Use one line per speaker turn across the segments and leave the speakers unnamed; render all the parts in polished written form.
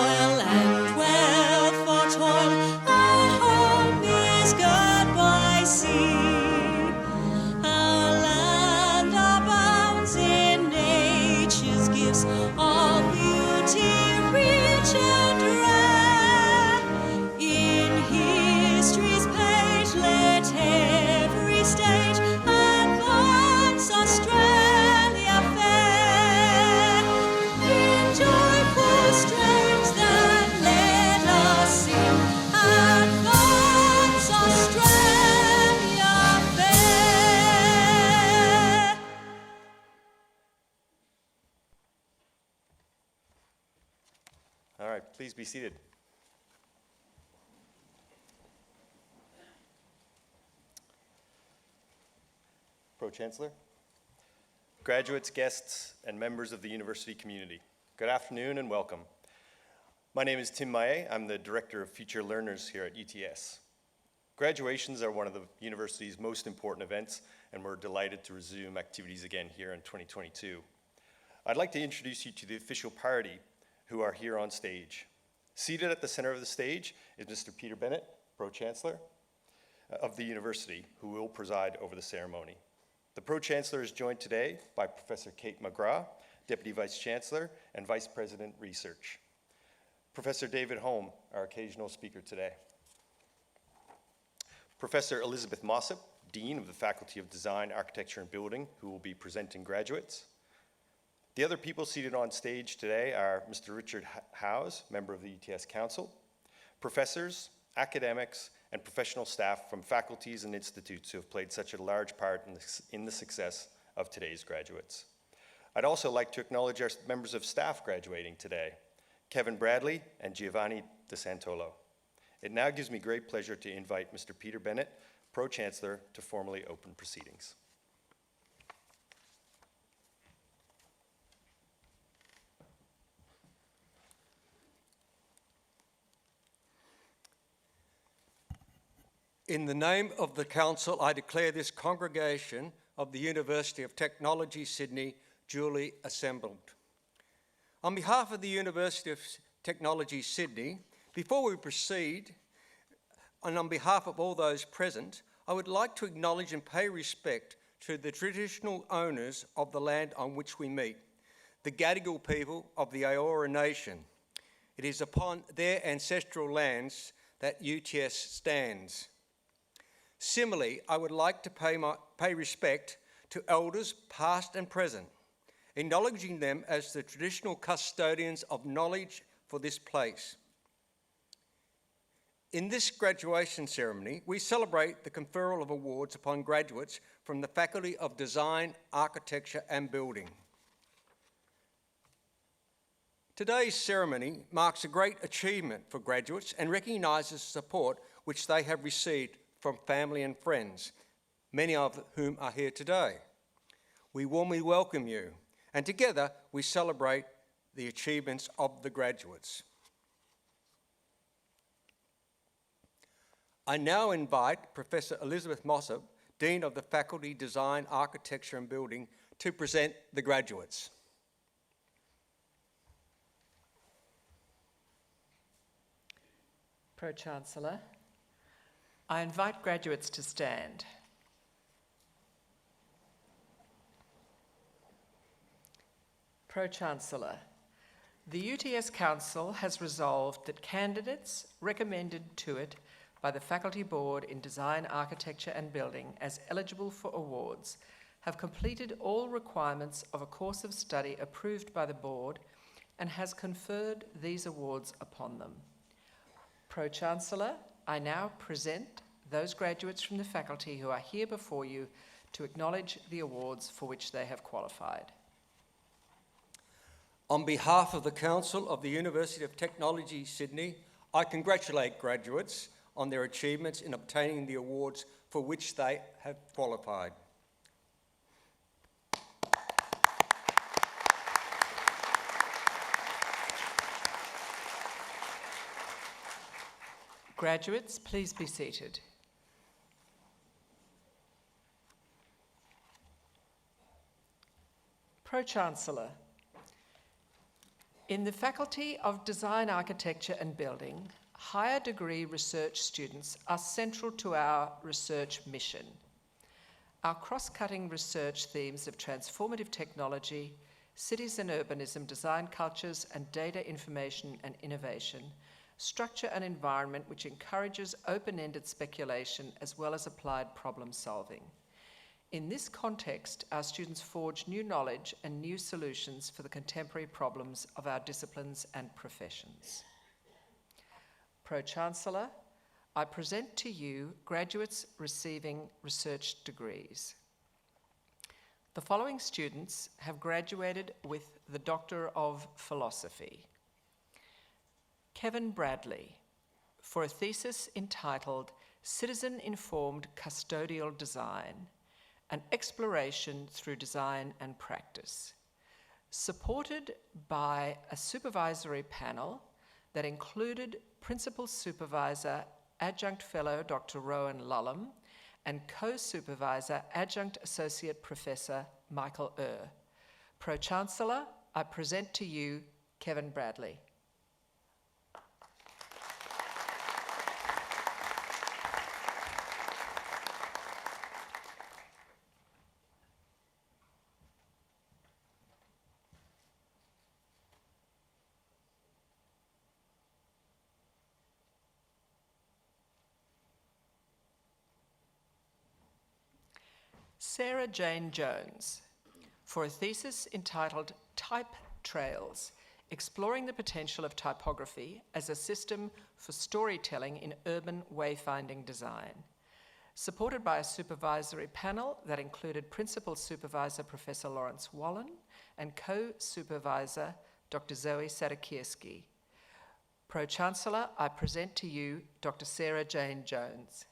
soil and wealth for toil. Our home is girt by sea. Our land abounds in nature's gifts, all beauty rich and rare. In history's page let every stage advance Australia fair. In joyful strains that let us sing, advance Australia fair.
All right, please be seated. Pro-Chancellor, graduates, guests, and members of the university community, good afternoon and welcome. My name is Tim Maé. I'm the Director of Future Learners here at UTS. Graduations are one of the university's most important events, and we're delighted to resume activities again here in 2022. I'd like to introduce you to the official party who are here on stage. Seated at the center of the stage is Mr. Peter Bennett, Pro-Chancellor of the university, who will preside over the ceremony. The Pro-Chancellor is joined today by Professor Kate McGrath, Deputy Vice-Chancellor and Vice President Research. Professor David Holm, our occasional speaker today. Professor Elizabeth Mossop, Dean of the Faculty of Design, Architecture and Building, who will be presenting graduates. The other people seated on stage today are Mr. Richard Howes, member of the UTS Council, professors, academics, and professional staff from faculties and institutes who have played such a large part in the success of today's graduates. I'd also like to acknowledge our members of staff graduating today, Kevin Bradley and Giovanni De Santolo. It now gives me great pleasure to invite Mr. Peter Bennett, Pro-Chancellor, to formally open proceedings.
In the name of the Council, I declare this congregation of the University of Technology, Sydney, duly assembled. On behalf of the University of Technology, Sydney, before we proceed, and on behalf of all those present, I would like to acknowledge and pay respect to the traditional owners of the land on which we meet, the Gadigal people of the Eora Nation. It is upon their ancestral lands that UTS stands. Similarly, I would like to pay respect to elders past and present, acknowledging them as the traditional custodians of knowledge for this place. In this graduation ceremony, we celebrate the conferral of awards upon graduates from the Faculty of Design, Architecture and Building. Today's ceremony marks a great achievement for graduates and recognises support which they have received from family and friends, many of whom are here today. We warmly welcome you, and together we celebrate the achievements of the graduates. I now invite Professor Elizabeth Mossop, Dean of the Faculty Design, Architecture and Building, to present the graduates.
Pro-Chancellor, I invite graduates to stand. Pro-Chancellor, the UTS Council has resolved that candidates recommended to it by the Faculty Board in Design, Architecture and Building as eligible for awards have completed all requirements of a course of study approved by the Board and has conferred these awards upon them. Pro-Chancellor, I now present those graduates from the faculty who are here before you to acknowledge the awards for which they have qualified.
On behalf of the Council of the University of Technology, Sydney, I congratulate graduates on their achievements in obtaining the awards for which they have qualified.
Graduates, please be seated. Pro-Chancellor, In the Faculty of Design, Architecture and Building, higher degree research students are central to our research mission. Our cross-cutting research themes of transformative technology, cities and urbanism, design cultures, and data information and innovation structure an environment which encourages open-ended speculation as well as applied problem solving. In this context, our students forge new knowledge and new solutions for the contemporary problems of our disciplines and professions. Pro-Chancellor, I present to you graduates receiving research degrees. The following students have graduated with the Doctor of Philosophy. Kevin Bradley, for a thesis entitled Citizen-Informed Custodial Design, an exploration through design and practice, supported by a supervisory panel that included Principal Supervisor, Adjunct Fellow Dr. Rowan Lulham, and Co-Supervisor, Adjunct Associate Professor Michael Pro-Chancellor, I present to you Kevin Bradley. Sarah Jane Jones, for a thesis entitled Type Trails, Exploring the Potential of Typography as a System for Storytelling in Urban Wayfinding Design, supported by a supervisory panel that included Principal Supervisor Professor Lawrence Wallen and Co-Supervisor Dr. Zoe Sadakierski. Pro-Chancellor, I present to you Dr. Sarah Jane Jones.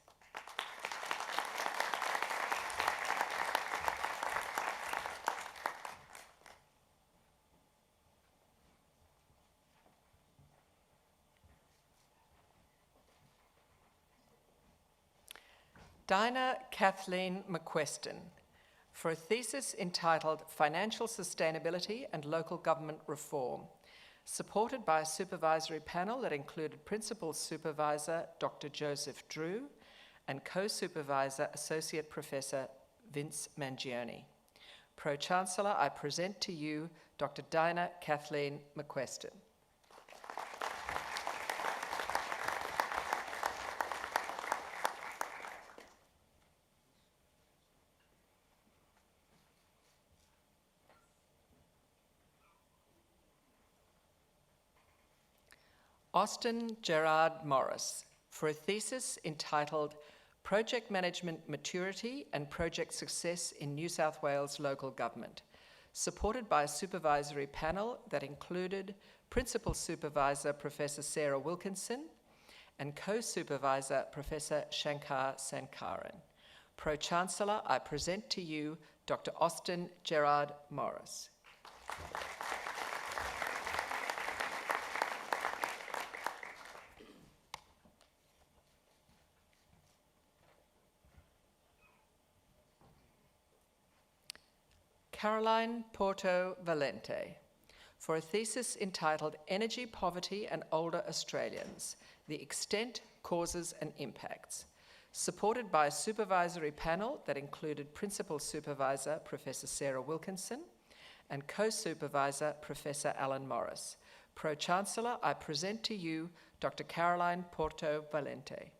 Dinah Kathleen McQueston, for a thesis entitled Financial Sustainability and Local Government Reform, supported by a supervisory panel that included Principal Supervisor Dr. Joseph Drew and Co-Supervisor Associate Professor Vince Mangione. Pro-Chancellor, I present to you Dr. Dinah Kathleen McQueston. Austin Gerard Morris, for a thesis entitled Project Management Maturity and Project Success in New South Wales Local Government, supported by a supervisory panel that included Principal Supervisor Professor Sarah Wilkinson and Co-Supervisor Professor Shankar Sankaran. Pro-Chancellor, I present to you Dr. Austin Gerard Morris. Caroline Porto Valente, for a thesis entitled Energy Poverty and Older Australians, the Extent, Causes and Impacts, supported by a supervisory panel that included Principal Supervisor Professor Sarah Wilkinson and Co-Supervisor Professor Alan Morris. Pro-Chancellor, I present to you Dr. Caroline Porto Valente.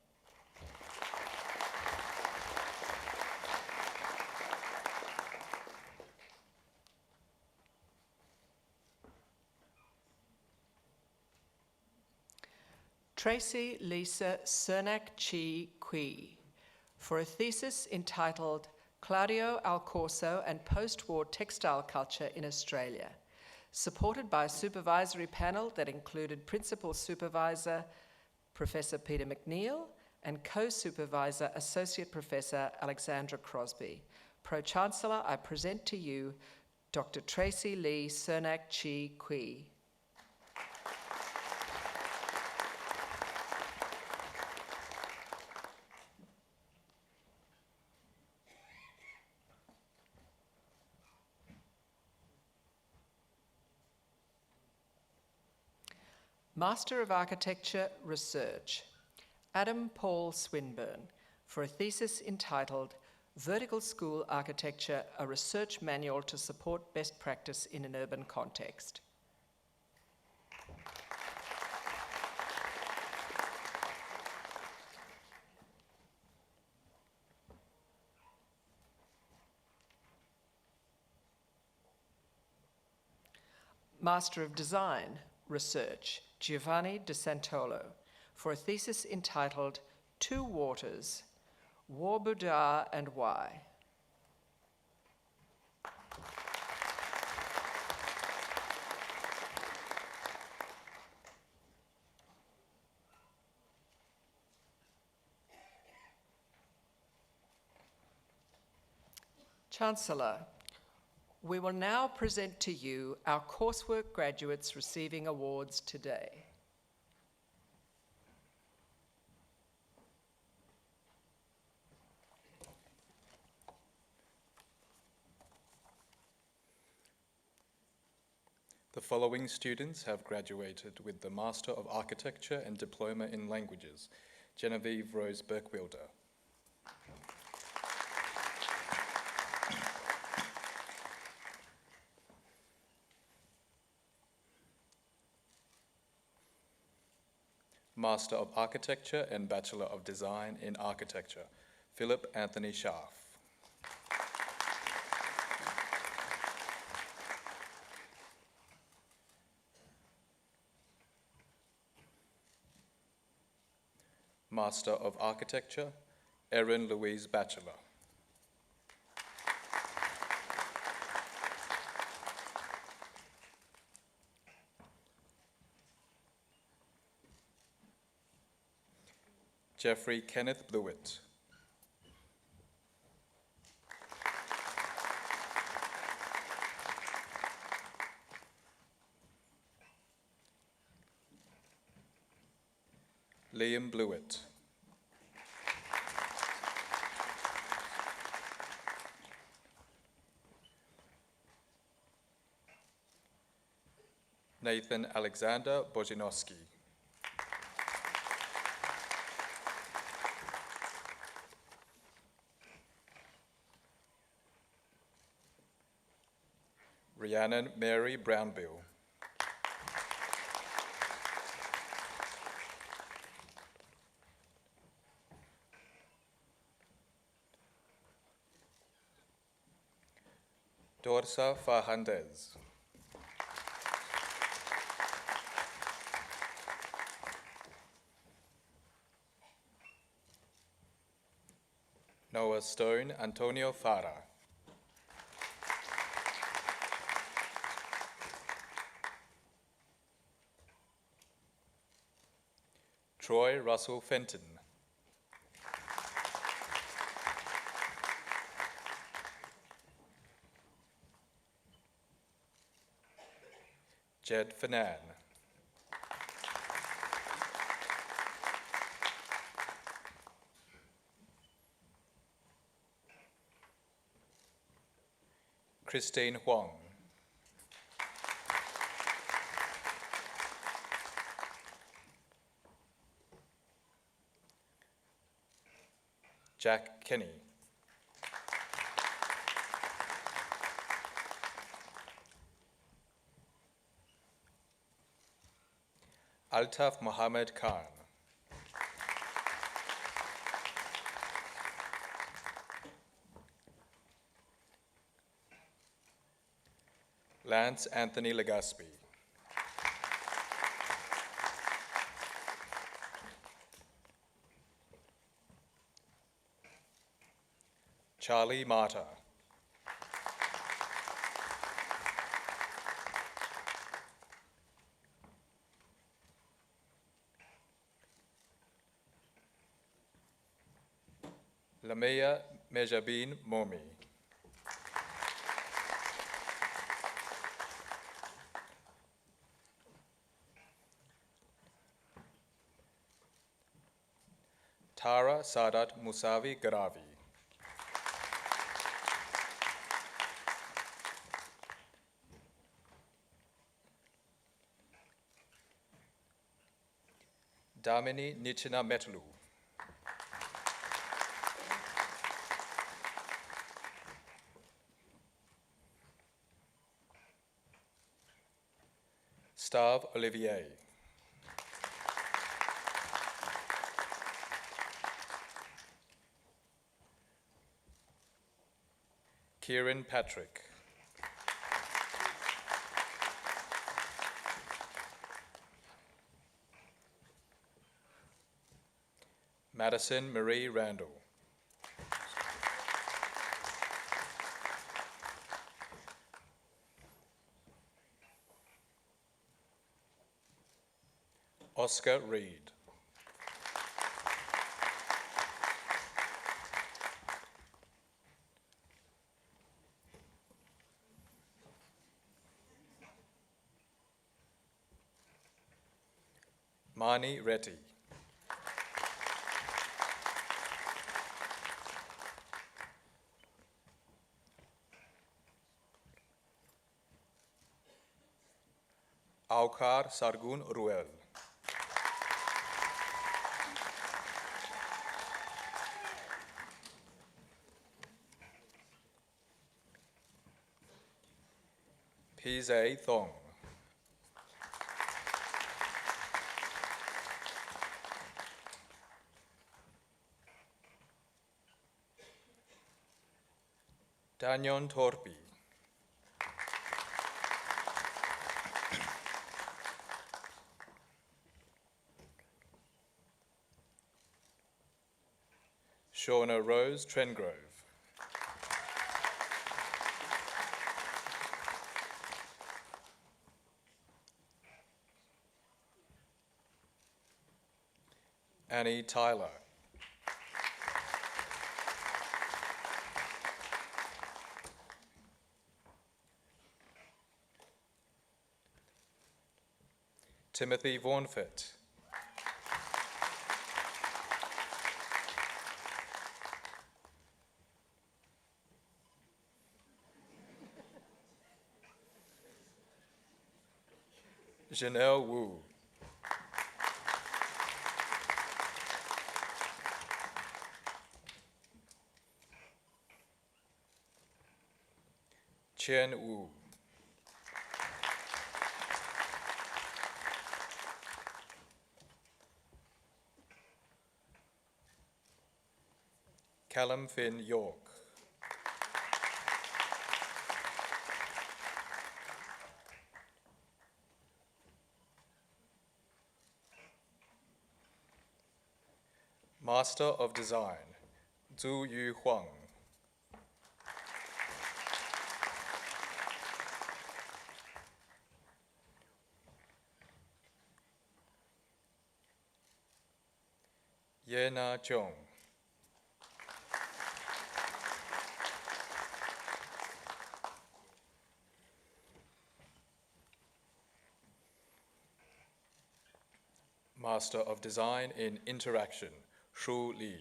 Tracy Lisa Cernak-Chi Kui, for a thesis entitled Claudio Alcorso and Post-War Textile Culture in Australia, supported by a supervisory panel that included Principal Supervisor Professor Peter McNeil and Co-Supervisor Associate Professor Alexandra Crosby. Pro-Chancellor, I present to you Dr. Tracy Lee Cernak-Chi Kui. Master of Architecture Research, Adam Paul Swinburne, for a thesis entitled Vertical School Architecture, a Research Manual to Support Best Practice in an Urban Context. Master of Design Research, Giovanni De Santolo, for a thesis entitled Two Waters, War-Boudar and Why. Chancellor, we will now present to you our coursework graduates receiving awards today.
The following students have graduated with the Master of Architecture and Diploma in Languages: Genevieve Rose Burkwilder, Master of Architecture and Bachelor of Design in Architecture, Philip Anthony Scharf. Master of Architecture, Erin Louise Batchelor. Jeffrey Kenneth Blewett. Liam Blewett. Nathan Alexander Bojanowski. Rhiannon Mary Brownbill. Dorsa Fahandez. Noah Stone Antonio Farah. Troy Russell Fenton. Jed Fanan. Christine Huang. Jack Kenny. Altaf Mohammed Khan. Lance Anthony Legaspi. Charlie Marta. Lamea Mejabin Momi. Tara Sadat Musavi Garavi. Damini Nichina Metulu. Stav Olivier. Kieran Patrick. Madison Marie Randall. Oscar Reed. Mani Reddy. Aukar Sargun Ruel. Pizay Thong. Danyon Torpi. Shauna Rose Trengrove. Annie Tyler. Timothy Vaughnfit. Janelle Wu. Chen Wu. Callum Finn York. Master of Design, Zhu Yu Huang. Yena Chong. Master of Design in Interaction, Shu Li.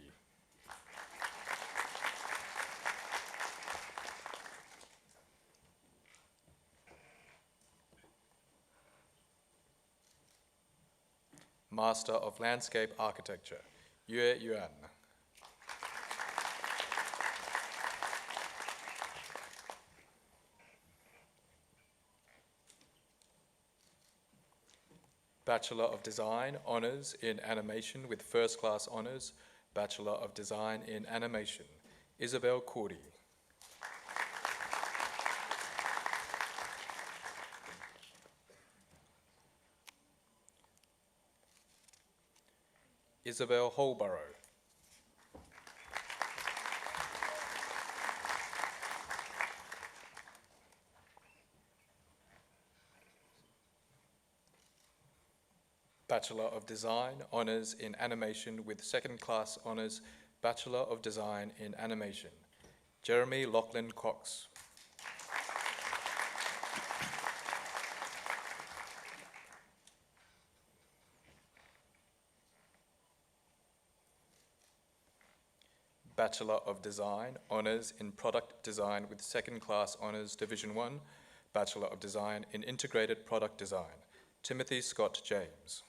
Master of Landscape Architecture, Yue Yuan. Bachelor of Design, Honours in Animation with First Class Honours, Bachelor of Design in Animation, Isabel Cordy. Isabel Holborough. Bachelor of Design, Honours in Animation with Second Class Honours, Bachelor of Design in Animation, Jeremy Lachlan Cox. Bachelor of Design, Honours in Product Design with Second Class Honours Division 1, Bachelor of Design in Integrated Product Design, Timothy Scott James.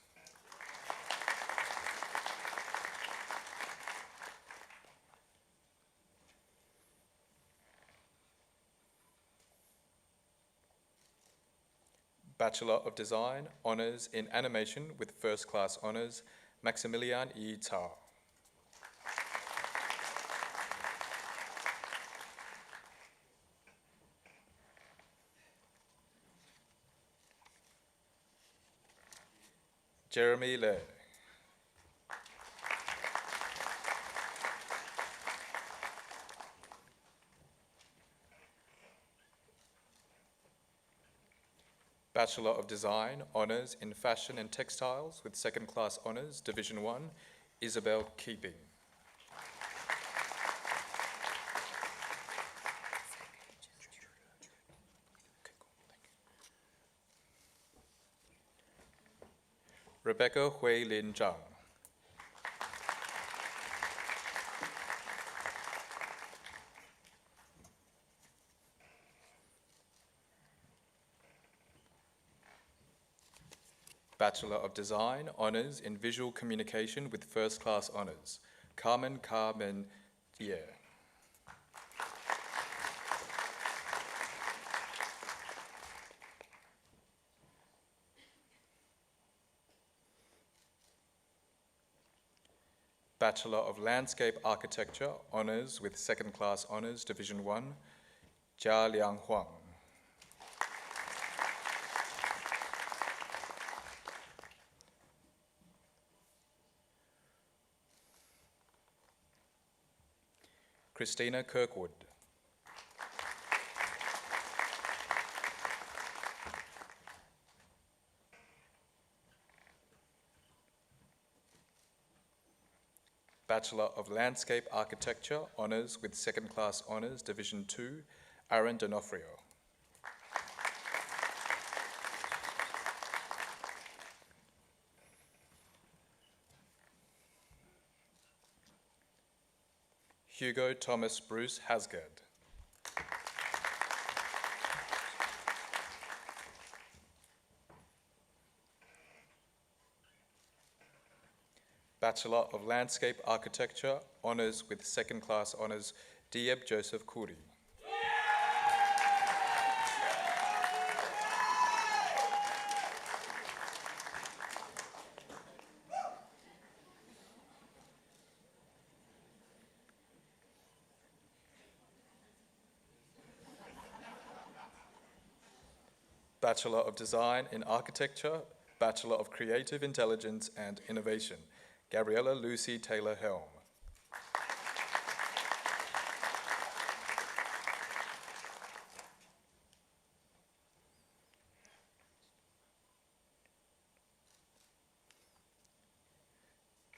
Bachelor of Design, Honours in Animation with First Class Honours, Maximilian E. Tsao. Jeremy Le. Bachelor of Design, Honours in Fashion and Textiles with Second Class Honours, Division 1, Isabel Keeping. Rebecca Hui Lin Zhang. Bachelor of Design, Honours in Visual Communication with First Class Honours, Carmen Dier. Bachelor of Landscape Architecture, Honours with Second Class Honours, Division 1, Jia Liang Huang. Christina Kirkwood. Bachelor of Landscape Architecture, Honours with Second Class Honours, Division 2, Aaron D'Onofrio. Hugo Thomas Bruce Hasgard. Bachelor of Landscape Architecture, Honours with Second Class Honours, Dieb Joseph Kuri. Bachelor of Design in Architecture, Bachelor of Creative Intelligence and Innovation, Gabriella Lucy Taylor Helm.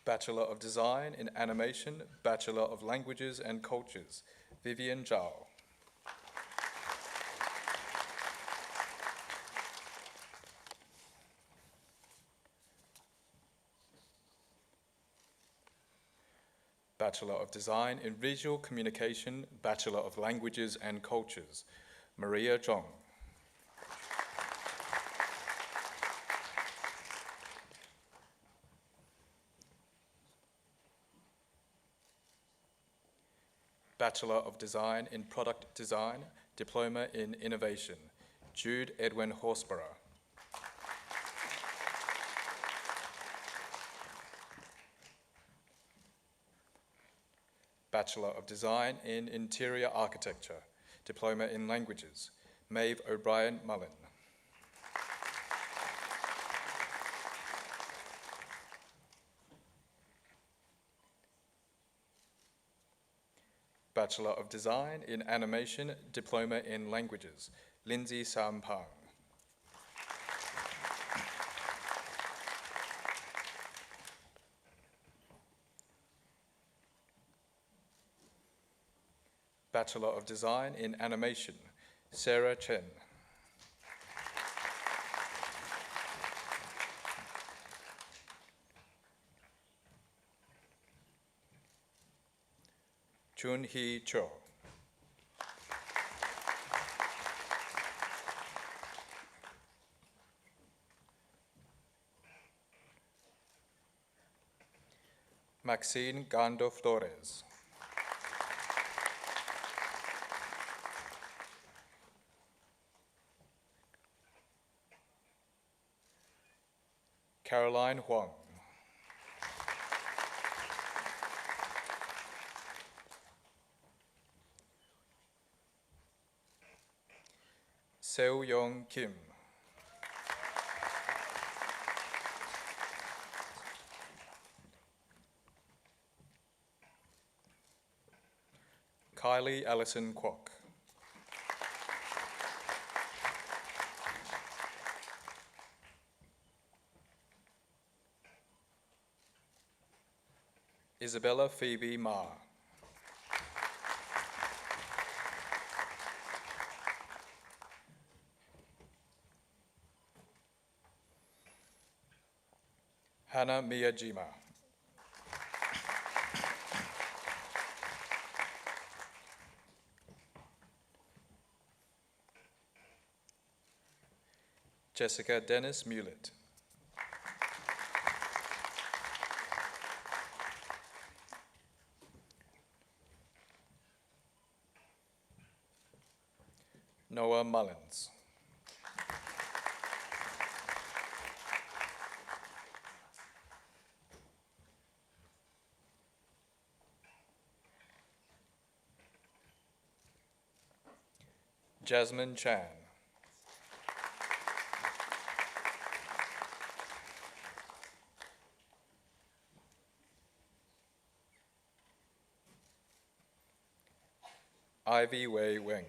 Bachelor of Design in Animation, Bachelor of Languages and Cultures, Vivian Zhao. Bachelor of Design in Visual Communication, Bachelor of Languages and Cultures, Maria Zhong. Bachelor of Design in Product Design, Diploma in Innovation, Jude Edwin Horsburgh. Bachelor of Design in Interior Architecture, Diploma in Languages, Maeve O'Brien Mullen. Bachelor of Design in Animation, Diploma in Languages, Lindsay Sampang. Bachelor of Design in Animation, Sarah Chen. Chun Hee Cho. Maxine Gando Flores. Caroline Huang. Seo Young Kim. Kylie Allison Kwok. Isabella Phoebe Ma. Hannah Miyajima. Jessica Dennis Mulet. Noah Mullins. Jasmine Chan. Ivy Wei Weng.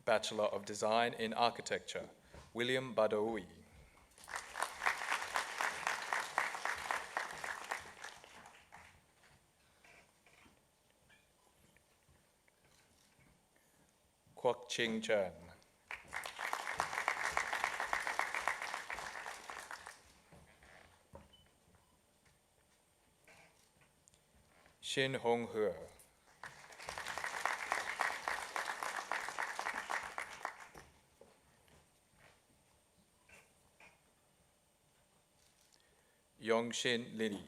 Bachelor of Design in Architecture, William Badawi. Kwok Ching Chen. Shin Hong He. Yongshin Lini.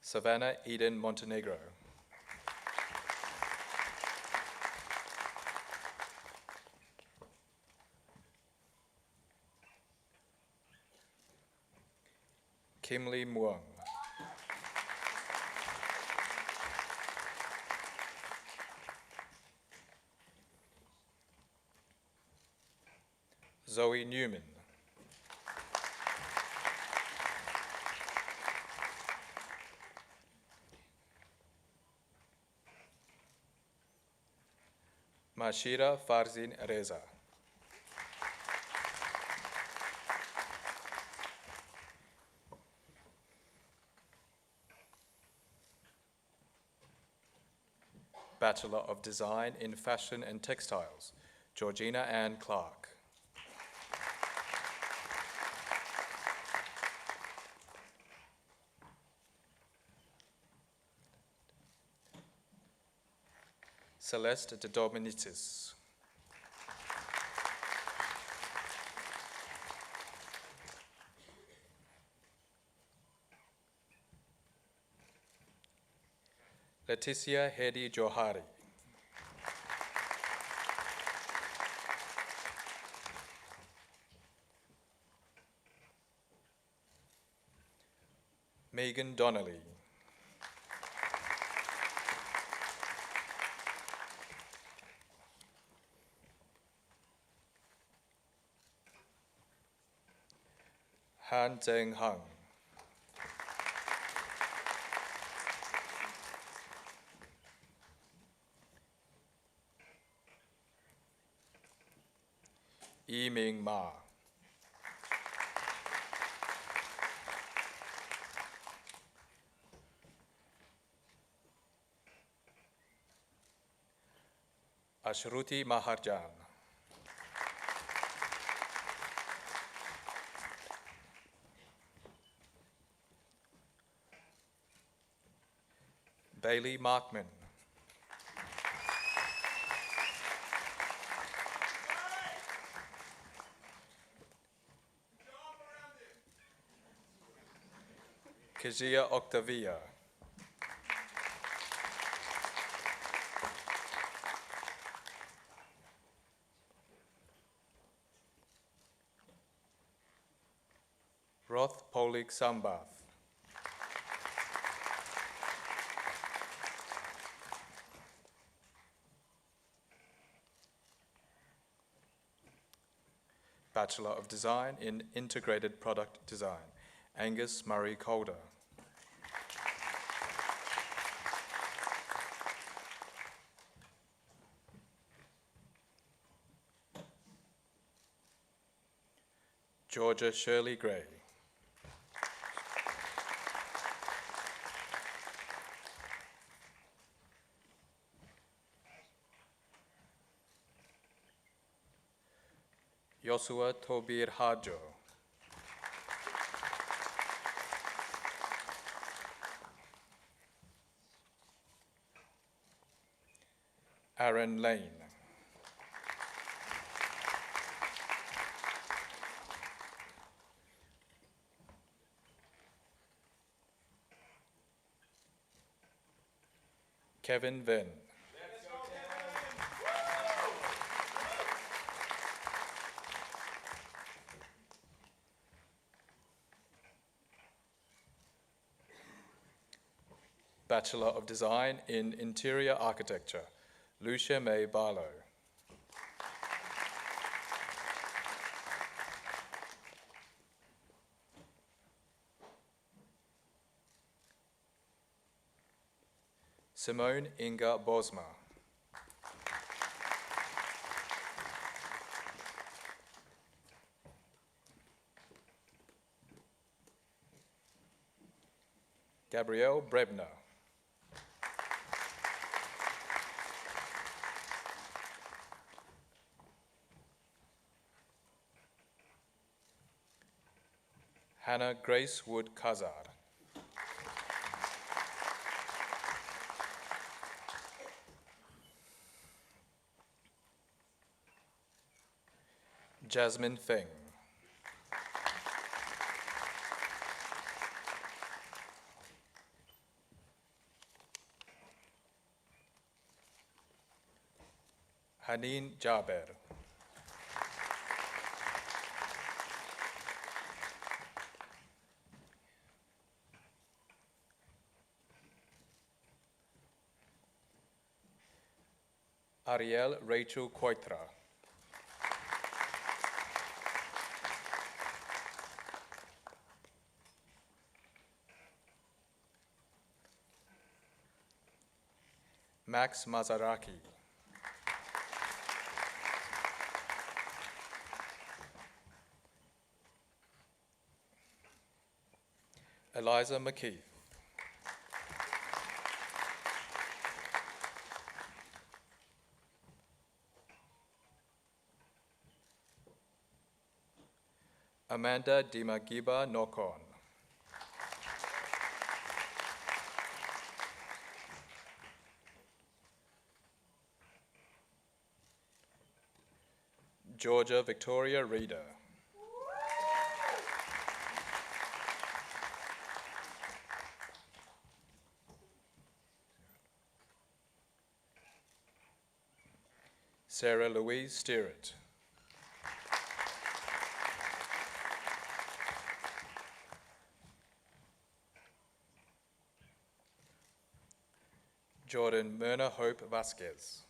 Savannah Eden Montenegro. Kimlee Muang. Zoe Newman. Mashira Farzin Reza. Bachelor of Design in Fashion and Textiles, Georgina Ann Clark. Celeste de Dominicis. Leticia Hedi Johari. Megan Donnelly. Han Zheng Hung. Yi Ming Ma. Ashruti Maharjan. Bailey Markman. Kajia Octavia. Roth Polik Sambath. Bachelor of Design in Integrated Product Design, Angus Murray Calder. Georgia Shirley Gray. Joshua Tobir Hajo. Aaron Lane. Kevin Venn. Bachelor of Design in Interior Architecture, Lucia May Barlow. Simone Inga Bosma. Gabrielle Brebner. Hannah Grace Wood Kazar. Jasmine Feng. Haneen Jaber. Ariel Rachel Coitra. Max Mazaraki. Eliza McKee. Amanda Dimagiba Nokon. Georgia Victoria Reeder. Sarah Louise Steerett. Jordan Myrna Hope Vasquez.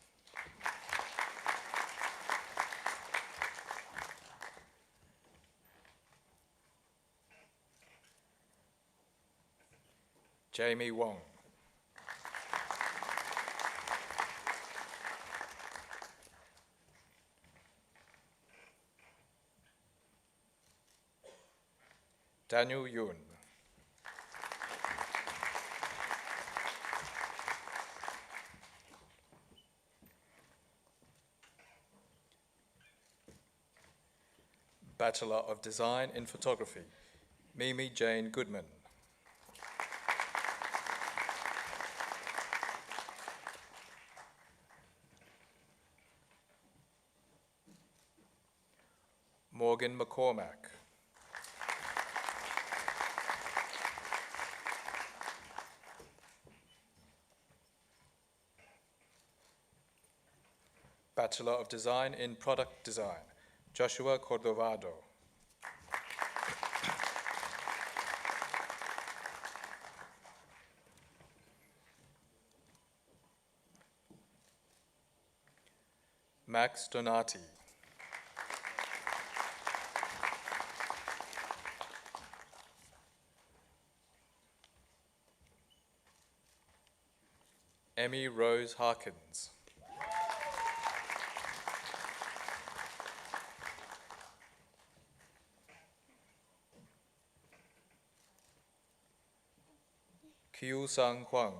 Jamie Wong. Daniel Yun. Bachelor of Design in Photography, Mimi Jane Goodman. Morgan McCormack. Bachelor of Design in Product Design, Joshua Cordovado. Max Donati. Emmy Rose Harkins. Kiu Sang Huang.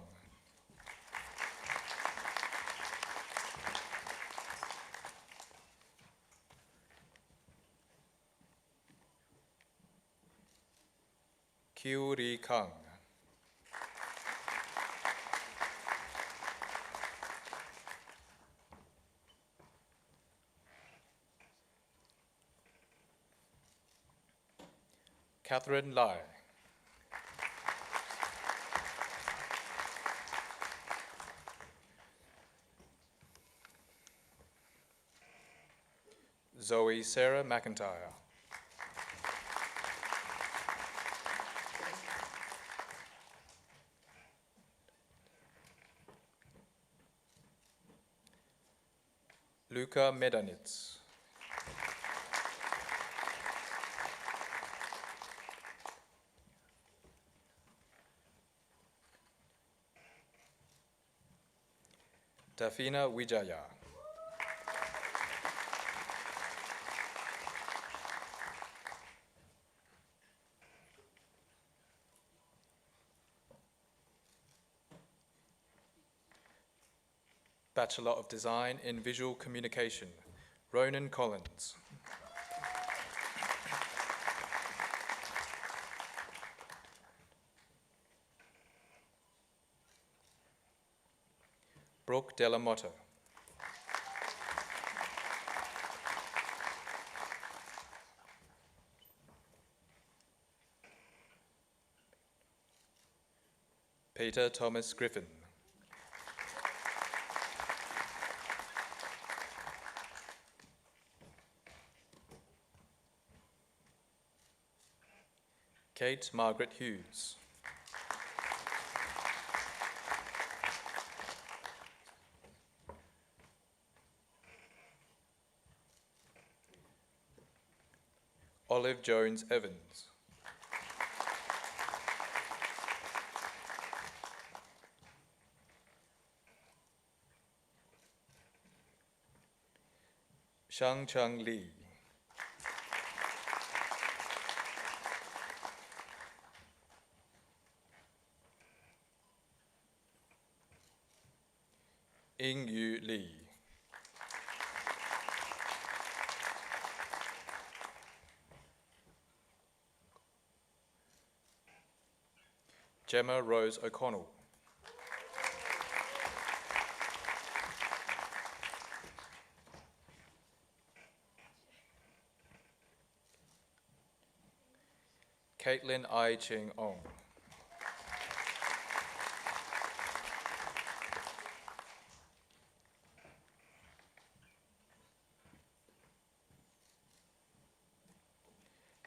Kiu Ri Kang. Catherine Lai. Zoe Sarah McIntyre. Luka Medanitz. Dafina Wijaya. Bachelor of Design in Visual Communication, Ronan Collins. Brooke Delamotta. Peter Thomas Griffin. Kate Margaret Hughes. Olive Jones Evans. Shang Chang Li. Ying Yu Li. Gemma Rose O'Connell. Caitlin Ai Ching Ong.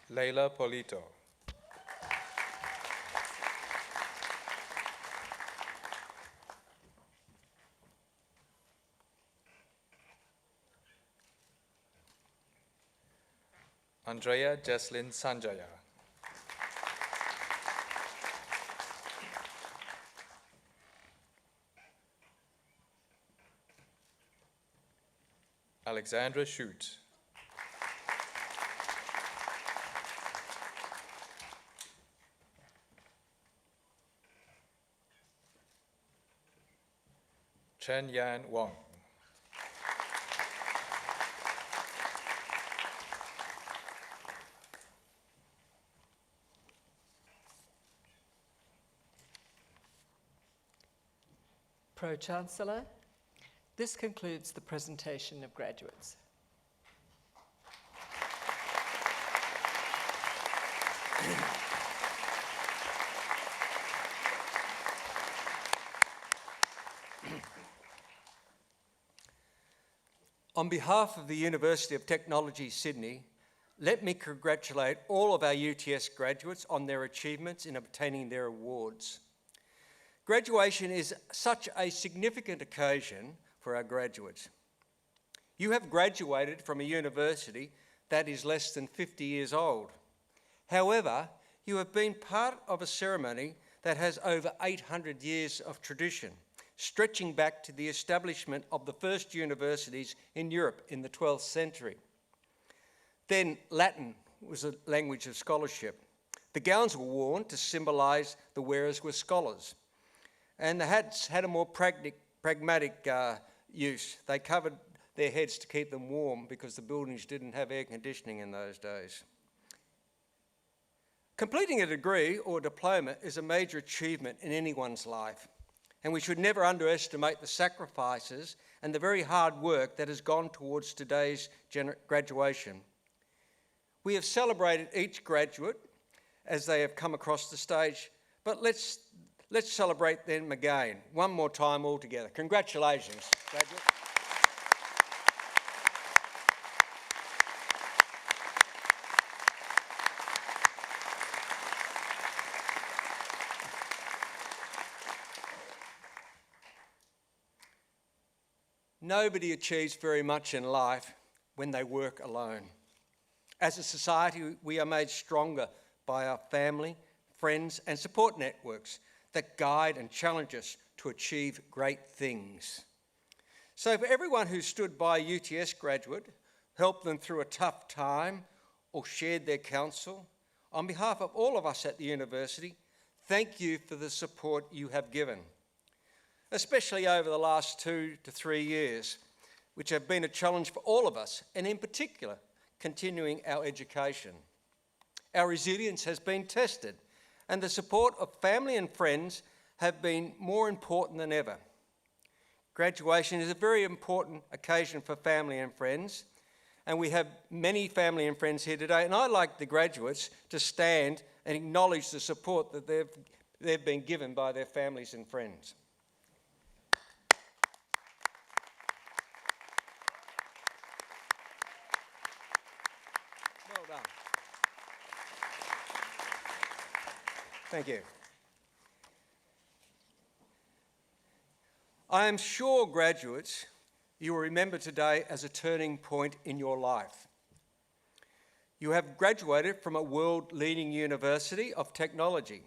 Leila Polito. Andrea Jesslyn Sanjaya. Alexandra Shute. Chen Yan Wang.
Pro-Chancellor, this concludes the presentation of graduates.
On behalf of the University of Technology, Sydney, let me congratulate all of our UTS graduates on their achievements in obtaining their awards. Graduation is such a significant occasion for our graduates. You have graduated from a university that is less than 50 years old. However, you have been part of a ceremony that has over 800 years of tradition, stretching back to the establishment of the first universities in Europe in the 12th century. Then Latin was a language of scholarship. The gowns were worn to symbolise the wearers were scholars. And the hats had a more pragmatic use. They covered their heads to keep them warm because the buildings didn't have air conditioning in those days. Completing a degree or diploma is a major achievement in anyone's life, and we should never underestimate the sacrifices and the very hard work that has gone towards today's graduation. We have celebrated each graduate as they have come across the stage, but let's celebrate them again, one more time all together. Congratulations, graduates. Nobody achieves very much in life when they work alone. As a society, we are made stronger by our family, friends, and support networks that guide and challenge us to achieve great things. So for everyone who stood by a UTS graduate, helped them through a tough time, or shared their counsel, on behalf of all of us at the university, thank you for the support you have given, especially over the last 2 to 3 years, which have been a challenge for all of us, and in particular, continuing our education. Our resilience has been tested, and the support of family and friends have been more important than ever. Graduation is a very important occasion for family and friends, and we have many family and friends here today, and I'd like the graduates to stand and acknowledge the support that they've been given by their families and friends. Well done. Thank you. I am sure, graduates, you will remember today as a turning point in your life. You have graduated from a world-leading university of technology.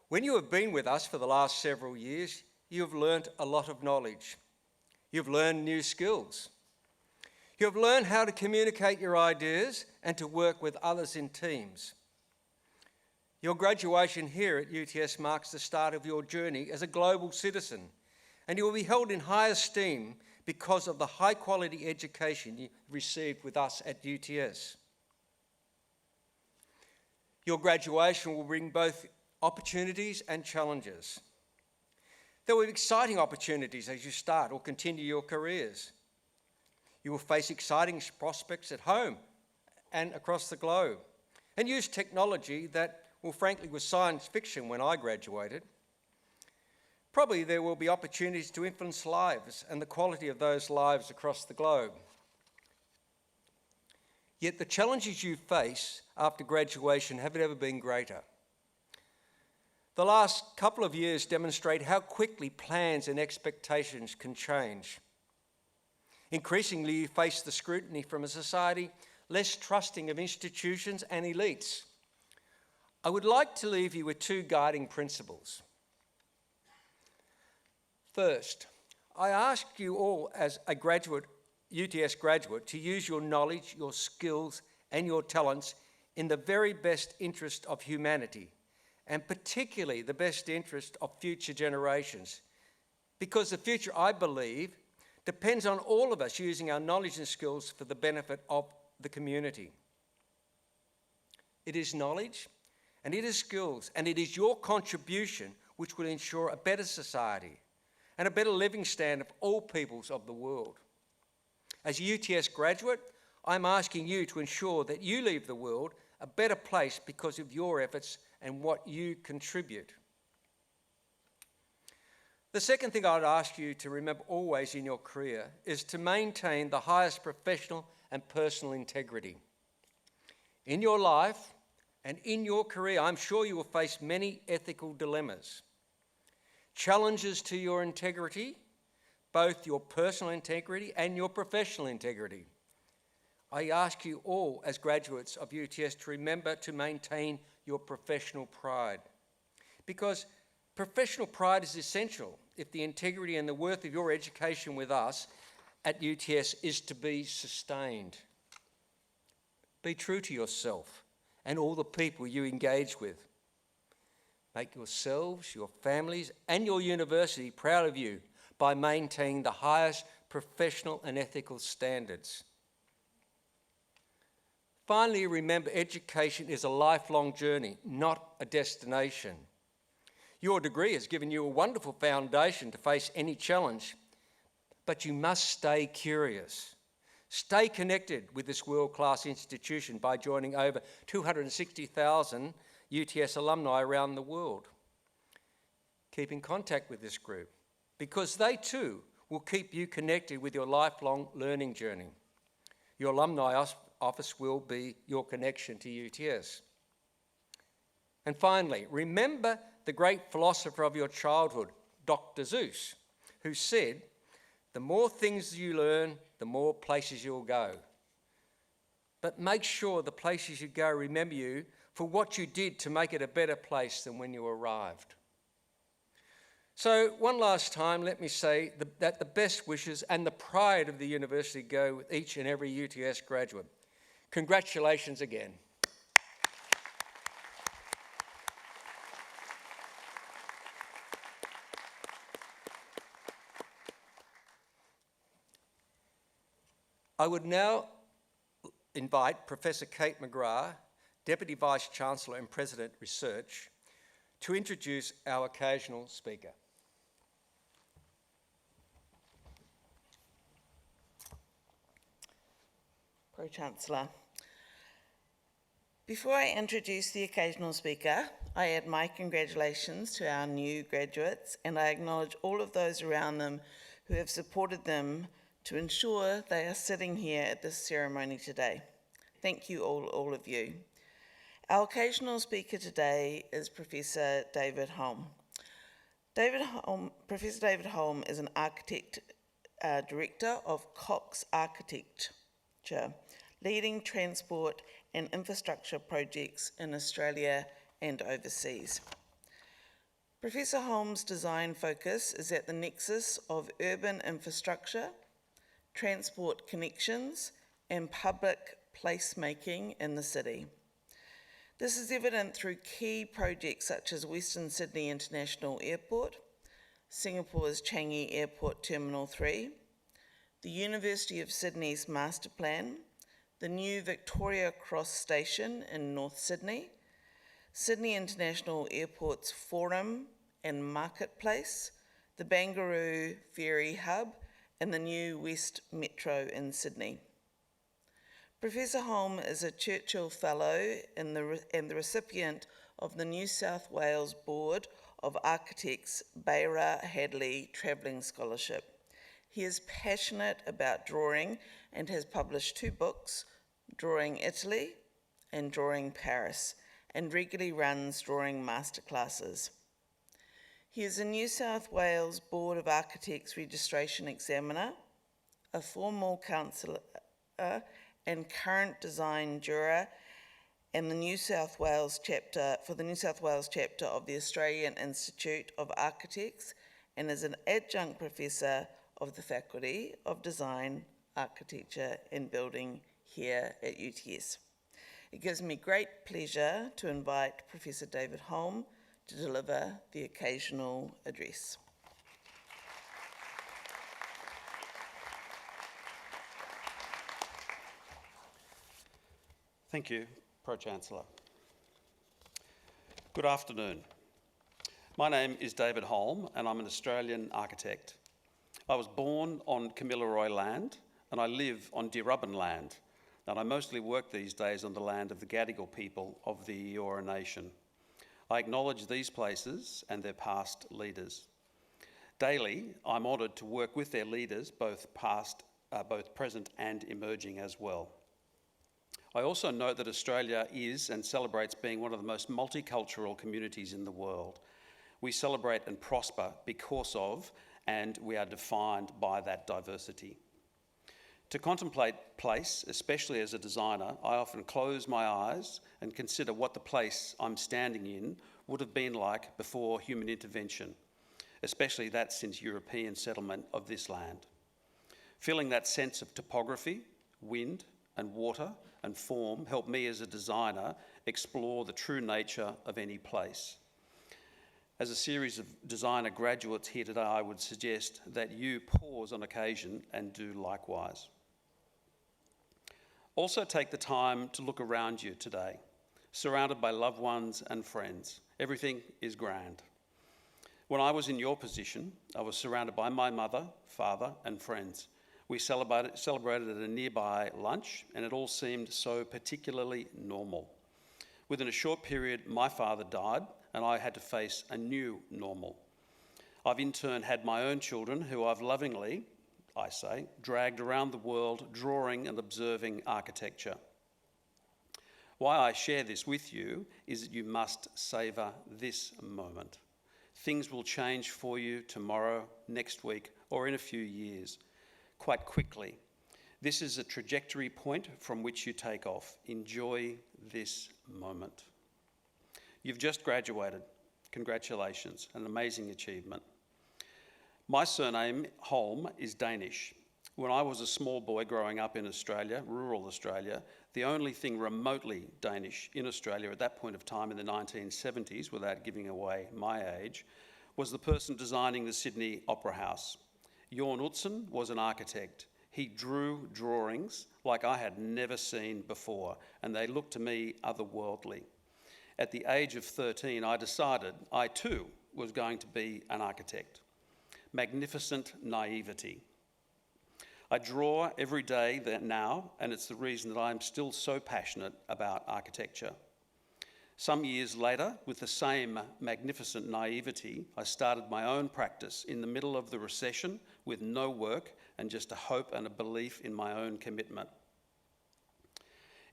When you have been with us for the last several years, you have learnt a lot of knowledge. You've learned new skills. You have learned how to communicate your ideas and to work with others in teams. Your graduation here at UTS marks the start of your journey as a global citizen, and you will be held in high esteem because of the high-quality education you received with us at UTS. Your graduation will bring both opportunities and challenges. There will be exciting opportunities as you start or continue your careers. You will face exciting prospects at home and across the globe, and use technology that, well, frankly, was science fiction when I graduated. Probably there will be opportunities to influence lives and the quality of those lives across the globe. Yet the challenges you face after graduation have never been greater. The last couple of years demonstrate how quickly plans and expectations can change. Increasingly, you face the scrutiny from a society less trusting of institutions and elites. I would like to leave you with 2 guiding principles. First, I ask you all as a graduate, UTS graduate, to use your knowledge, your skills, and your talents in the very best interest of humanity, and particularly the best interest of future generations. Because the future, I believe, depends on all of us using our knowledge and skills for the benefit of the community. It is knowledge, and it is skills, and it is your contribution which will ensure a better society and a better living standard for all peoples of the world. As a UTS graduate, I'm asking you to ensure that you leave the world a better place because of your efforts and what you contribute. The second thing I'd ask you to remember always in your career is to maintain the highest professional and personal integrity. In your life and in your career, I'm sure you will face many ethical dilemmas, challenges to your integrity, both your personal integrity and your professional integrity. I ask you all as graduates of UTS to remember to maintain your professional pride, because professional pride is essential if the integrity and the worth of your education with us at UTS is to be sustained. Be true to yourself and all the people you engage with. Make yourselves, your families, and your university proud of you by maintaining the highest professional and ethical standards. Finally, remember, education is a lifelong journey, not a destination. Your degree has given you a wonderful foundation to face any challenge, but you must stay curious. Stay connected with this world-class institution by joining over 260,000 UTS alumni around the world. Keep in contact with this group, because they too will keep you connected with your lifelong learning journey. Your alumni office will be your connection to UTS. And finally, remember the great philosopher of your childhood, Dr. Seuss, who said, "The more things you learn, the more places you'll go. But make sure the places you go remember you for what you did to make it a better place than when you arrived." So one last time, let me say that the best wishes and the pride of the university go with each and every UTS graduate. Congratulations again. I would now invite Professor Kate McGrath, Deputy Vice-Chancellor and President Research, to introduce our occasional speaker.
Pro-Chancellor. Before I introduce the occasional speaker, I add my congratulations to our new graduates, and I acknowledge all of those around them who have supported them to ensure they are sitting here at this ceremony today. Thank you all of you. Our occasional speaker today is Professor David Holm. Professor David Holm is an architect, director of Cox Architecture, leading transport and infrastructure projects in Australia and overseas. Professor Holm's design focus is at the nexus of urban infrastructure, transport connections, and public placemaking in the city. This is evident through key projects such as Western Sydney International Airport, Singapore's Changi Airport Terminal 3, the University of Sydney's Master Plan, the new Victoria Cross Station in North Sydney, Sydney International Airport's Forum and Marketplace, the Barangaroo Ferry Hub, and the new West Metro in Sydney. Professor Holm is a Churchill Fellow and the recipient of the New South Wales Board of Architects Beira Hadley Travelling Scholarship. He is passionate about drawing and has published 2 books, Drawing Italy and Drawing Paris, and regularly runs drawing masterclasses. He is a New South Wales Board of Architects registration examiner, a formal counsellor and current design juror, and the New South Wales chapter of the Australian Institute of Architects, and is an adjunct professor of the Faculty of Design, Architecture and Building here at UTS. It gives me great pleasure to invite Professor David Holm to deliver the occasional address.
Thank you, Pro-Chancellor. Good afternoon. My name is David Holm and I'm an Australian architect. I was born on Kamilaroi land and I live on Dirubban land, and I mostly work these days on the land of the Gadigal people of the Eora Nation. I acknowledge these places and their past leaders. Daily, I'm honoured to work with their leaders, both present and emerging as well. I also note that Australia is and celebrates being one of the most multicultural communities in the world. We celebrate and prosper because of, and we are defined by that diversity. To contemplate place, especially as a designer, I often close my eyes and consider what the place I'm standing in would have been like before human intervention, especially that since European settlement of this land. Feeling that sense of topography, wind and water and form helped me as a designer explore the true nature of any place. As a series of designer graduates here today, I would suggest that you pause on occasion and do likewise. Also take the time to look around you today, surrounded by loved ones and friends. Everything is grand. When I was in your position, I was surrounded by my mother, father, and friends. We celebrated at a nearby lunch, and it all seemed so particularly normal. Within a short period, my father died, and I had to face a new normal. I've in turn had my own children who I've lovingly, I say, dragged around the world drawing and observing architecture. Why I share this with you is that you must savour this moment. Things will change for you tomorrow, next week, or in a few years, quite quickly. This is a trajectory point from which you take off. Enjoy this moment. You've just graduated. Congratulations, an amazing achievement. My surname, Holm, is Danish. When I was a small boy growing up in Australia, rural Australia, the only thing remotely Danish in Australia at that point of time in the 1970s, without giving away my age, was the person designing the Sydney Opera House. Jorn Utzon was an architect. He drew drawings like I had never seen before, and they looked to me otherworldly. At the age of 13, I decided I too was going to be an architect. Magnificent naivety. I draw every day now, and it's the reason that I'm still so passionate about architecture. Some years later, with the same magnificent naivety, I started my own practice in the middle of the recession with no work and just a hope and a belief in my own commitment.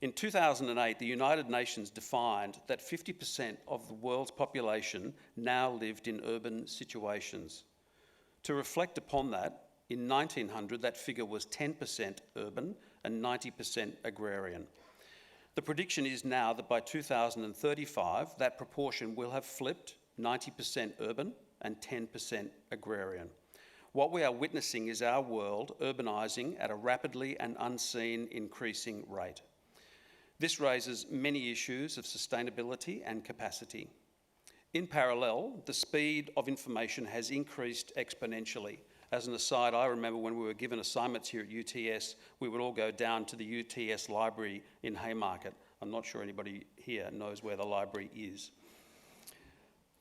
In 2008, the United Nations defined that 50% of the world's population now lived in urban situations. To reflect upon that, in 1900, that figure was 10% urban and 90% agrarian. The prediction is now that by 2035, that proportion will have flipped, 90% urban and 10% agrarian. What we are witnessing is our world urbanising at a rapidly and unseen increasing rate. This raises many issues of sustainability and capacity. In parallel, the speed of information has increased exponentially. As an aside, I remember when we were given assignments here at UTS, we would all go down to the UTS library in Haymarket. I'm not sure anybody here knows where the library is.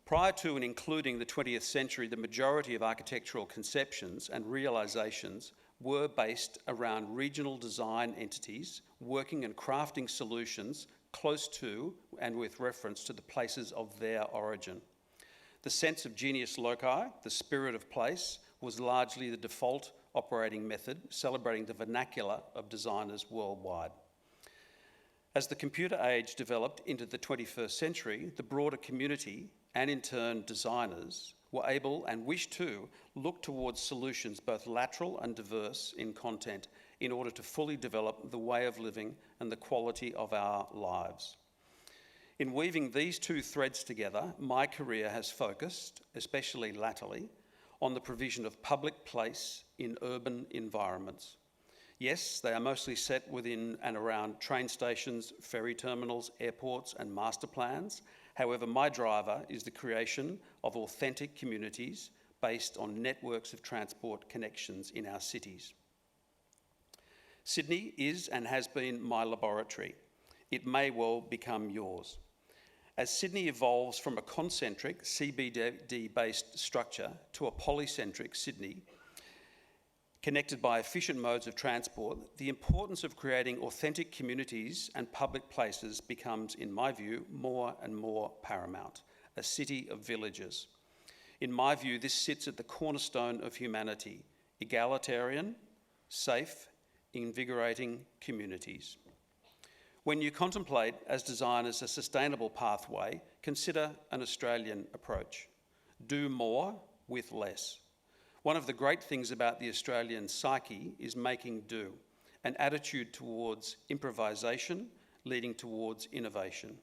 Prior to and including the 20th century, the majority of architectural conceptions and realisations were based around regional design entities working and crafting solutions close to and with reference to the places of their origin. The sense of genius loci, the spirit of place, was largely the default operating method, celebrating the vernacular of designers worldwide. As the computer age developed into the 21st century, the broader community, and in turn designers, were able and wished to look towards solutions both lateral and diverse in content in order to fully develop the way of living and the quality of our lives. In weaving these two threads together, my career has focused, especially latterly, on the provision of public place in urban environments. Yes, they are mostly set within and around train stations, ferry terminals, airports, and master plans. However, my driver is the creation of authentic communities based on networks of transport connections in our cities. Sydney is and has been my laboratory. It may well become yours. As Sydney evolves from a concentric CBD-based structure to a polycentric Sydney, connected by efficient modes of transport, the importance of creating authentic communities and public places becomes, in my view, more and more paramount. A city of villages. In my view, this sits at the cornerstone of humanity: egalitarian, safe, invigorating communities. When you contemplate as designers a sustainable pathway, consider an Australian approach. Do more with less. One of the great things about the Australian psyche is making do, an attitude towards improvisation leading towards innovation.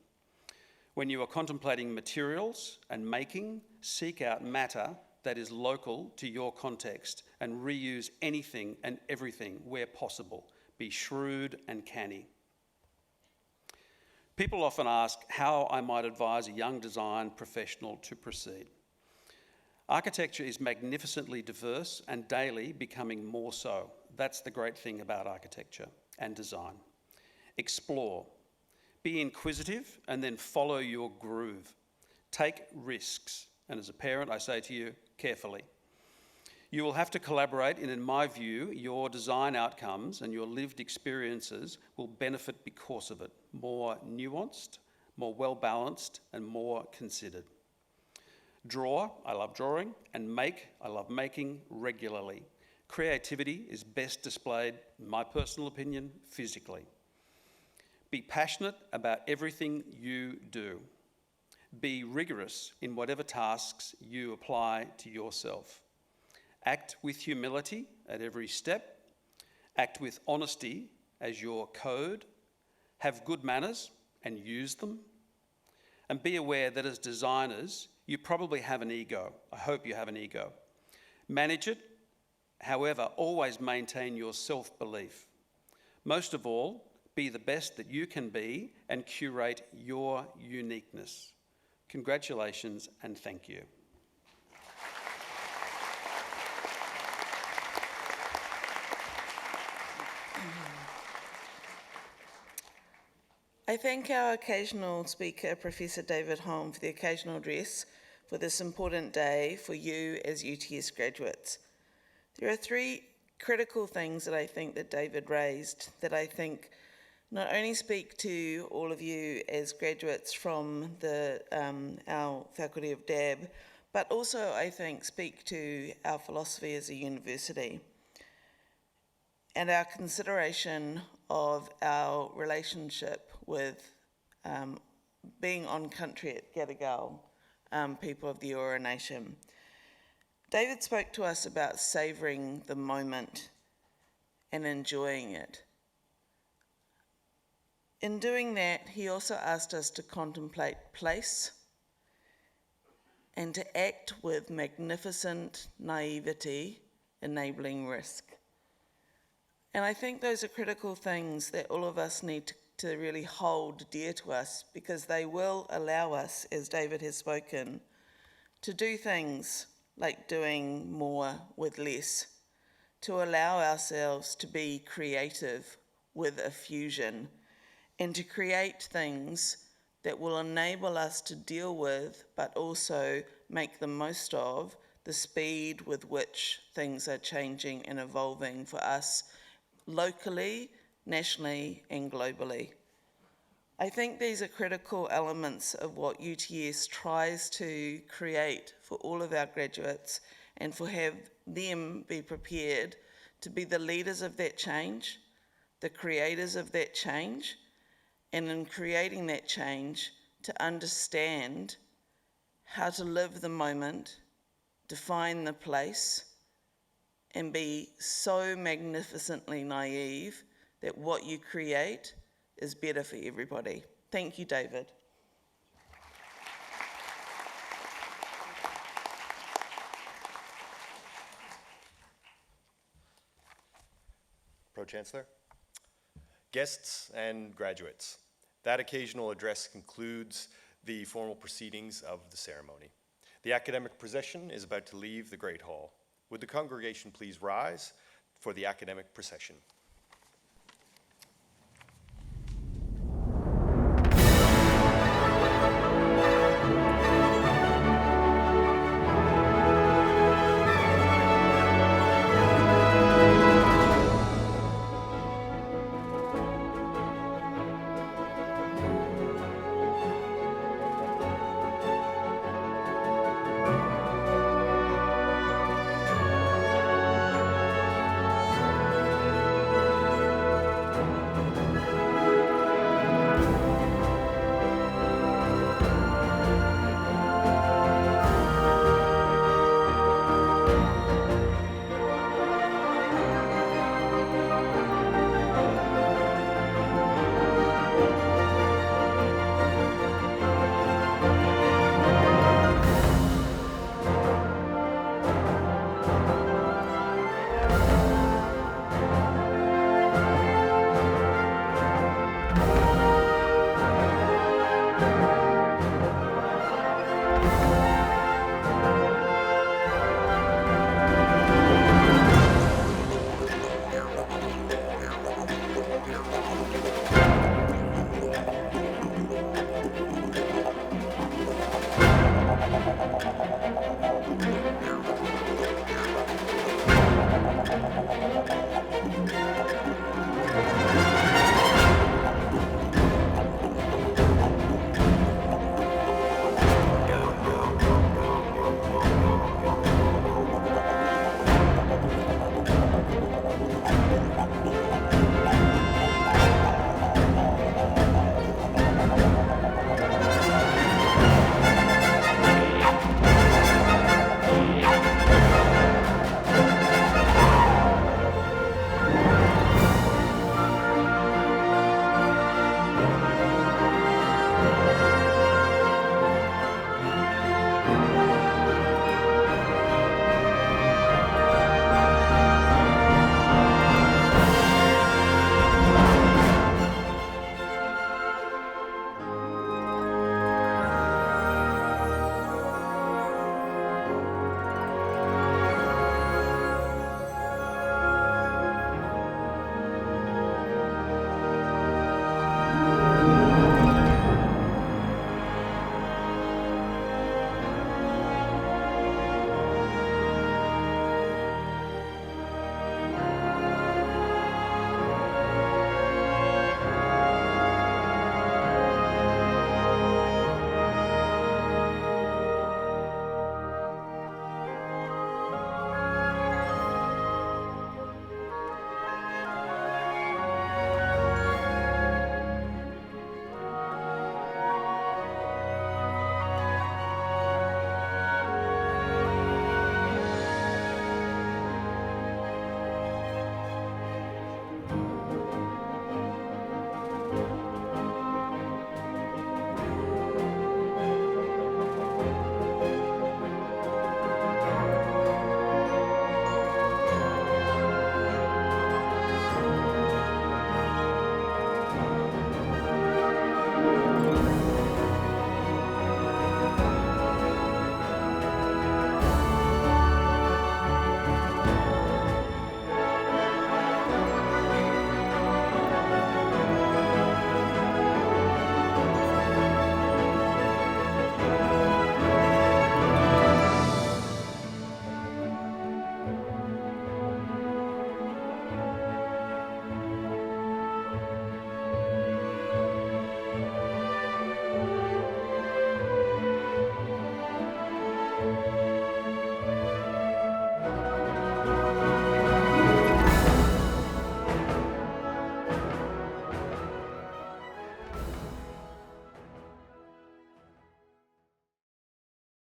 When you are contemplating materials and making, seek out matter that is local to your context and reuse anything and everything where possible. Be shrewd and canny. People often ask how I might advise a young design professional to proceed. Architecture is magnificently diverse and daily becoming more so. That's the great thing about architecture and design. Explore. Be inquisitive and then follow your groove. Take risks. And as a parent, I say to you, carefully. You will have to collaborate, and in my view, your design outcomes and your lived experiences will benefit because of it. More nuanced, more well-balanced, and more considered. Draw, I love drawing, and make, I love making regularly. Creativity is best displayed, in my personal opinion, physically. Be passionate about everything you do. Be rigorous in whatever tasks you apply to yourself. Act with humility at every step. Act with honesty as your code. Have good manners and use them. And be aware that as designers, you probably have an ego. I hope you have an ego. Manage it. However, always maintain your self-belief. Most of all, be the best that you can be and curate your uniqueness. Congratulations and thank you.
I thank our occasional speaker, Professor David Holm, for the occasional address for this important day for you as UTS graduates. There are three critical things that I think that David raised that I think not only speak to all of you as graduates from our Faculty of DAB, but also I think speak to our philosophy as a university and our consideration of our relationship with being on country at Gadigal, people of the Eora Nation. David spoke to us about savouring the moment and enjoying it. In doing that, he also asked us to contemplate place and to act with magnificent naivety, enabling risk. And I think those are critical things that all of us need to really hold dear to us, because they will allow us, as David has spoken, to do things like doing more with less, to allow ourselves to be creative with a fusion, and to create things that will enable us to deal with, but also make the most of, the speed with which things are changing and evolving for us locally, nationally, and globally. I think these are critical elements of what UTS tries to create for all of our graduates, and for have them be prepared to be the leaders of that change, the creators of that change, and in creating that change, to understand how to live the moment, define the place, and be so magnificently naive that what you create is better for everybody. Thank you, David.
Pro-Chancellor, guests and graduates, that occasional address concludes the formal proceedings of the ceremony. The academic procession is about to leave the Great Hall. Would the congregation please rise for the academic procession?